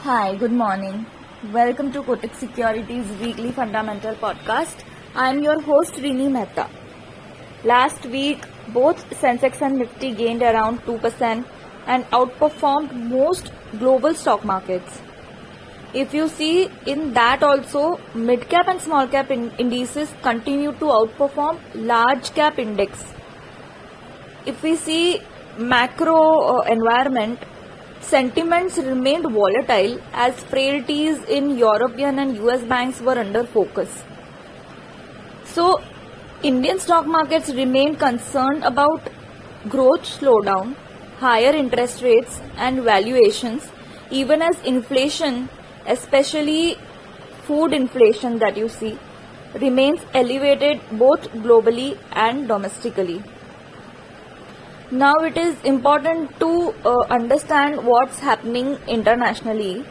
Hi, good morning. Welcome to Kotak Securities Weekly Fundamental Podcast. I am your host Rini Mehta. Last week, both Sensex and Nifty gained around 2% and outperformed most global stock markets. If you see in that also, mid cap and small cap indices continue to outperform large cap index. If we see macro environment, sentiments remained volatile as frailties in European and US banks were under focus. So, Indian stock markets remained concerned about growth slowdown, higher interest rates and valuations, even as inflation, especially food inflation that you see, remains elevated both globally and domestically. Now it is important to understand what's happening internationally.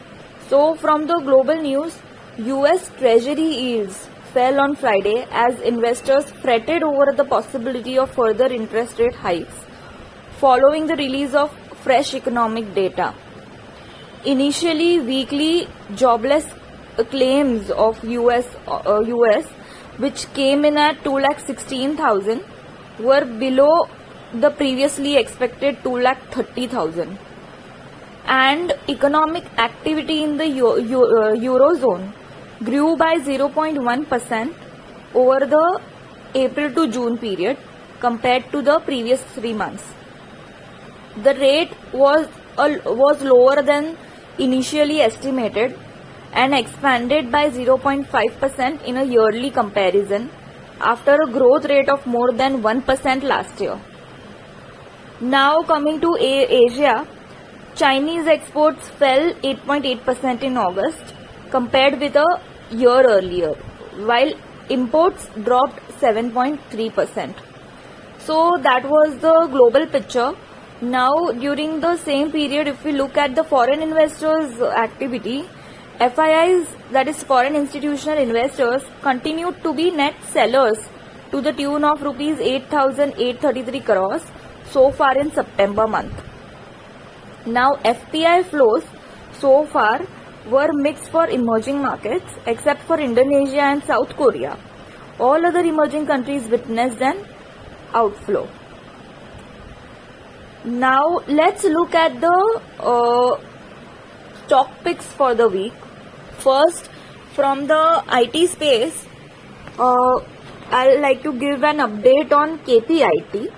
So from the global news, US Treasury yields fell on Friday as investors fretted over the possibility of further interest rate hikes following the release of fresh economic data. Initially, weekly jobless claims of US which came in at 216,000 were below the previously expected 230,000, and economic activity in the Eurozone grew by 0.1% over the April to June period compared to the previous 3 months. The rate was lower than initially estimated and expanded by 0.5% in a yearly comparison after a growth rate of more than 1% last year. Now coming to Asia, Chinese exports fell 8.8% in August compared with a year earlier, while imports dropped 7.3%. So that was the global picture. Now during the same period, if we look at the foreign investors' activity, FIIs, that is foreign institutional investors, continued to be net sellers to the tune of rupees 8,833 crores so far in September month. Now FPI flows so far were mixed for emerging markets except for Indonesia and South Korea. All other emerging countries witnessed an outflow. Now let's look at the stock picks for the week. First, from the IT space, I'd like to give an update on KPIT.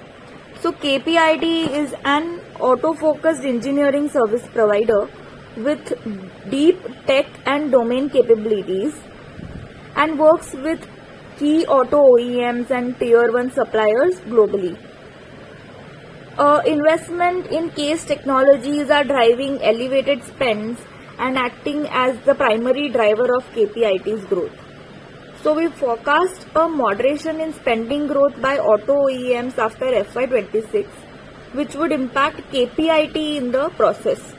So KPIT is an auto-focused engineering service provider with deep tech and domain capabilities and works with key auto OEMs and tier 1 suppliers globally. Investment in CASE technologies are driving elevated spends and acting as the primary driver of KPIT's growth. So we forecast a moderation in spending growth by auto OEMs after FY26, which would impact KPIT in the process.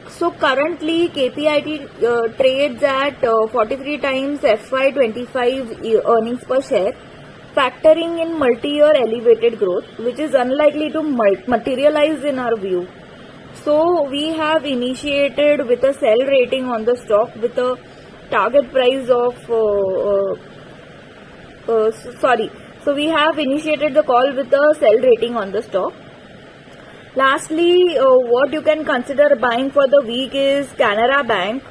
So currently KPIT trades at 43 times FY25 earnings per share, factoring in multi-year elevated growth, which is unlikely to materialize in our view. So we have initiated with a sell rating on the stock with a target price of So we have initiated the call with a sell rating on the stock. Lastly, what you can consider buying for the week is Canara Bank.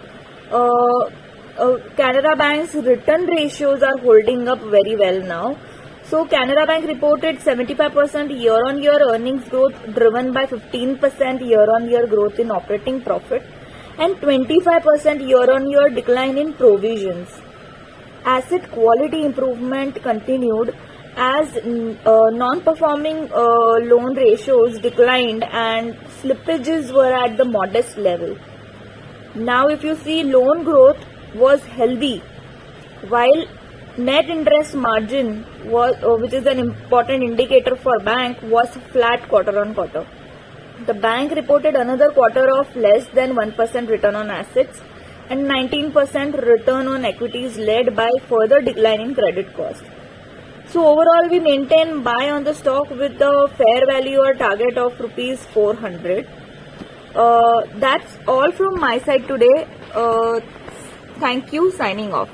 Canara Bank's return ratios are holding up very well now. So Canara Bank reported 75% year-on-year earnings growth driven by 15% year-on-year growth in operating profit and 25% year-on-year decline in provisions. Asset quality improvement continued as non-performing loan ratios declined and slippages were at the modest level. Now if you see, loan growth was healthy while net interest margin was, which is an important indicator for bank, was flat quarter on quarter. The bank reported another quarter of less than 1% return on assets and 19% return on equities led by further decline in credit cost. So overall we maintain buy on the stock with the fair value or target of rupees 400. That's all from my side today. Thank you. Signing off.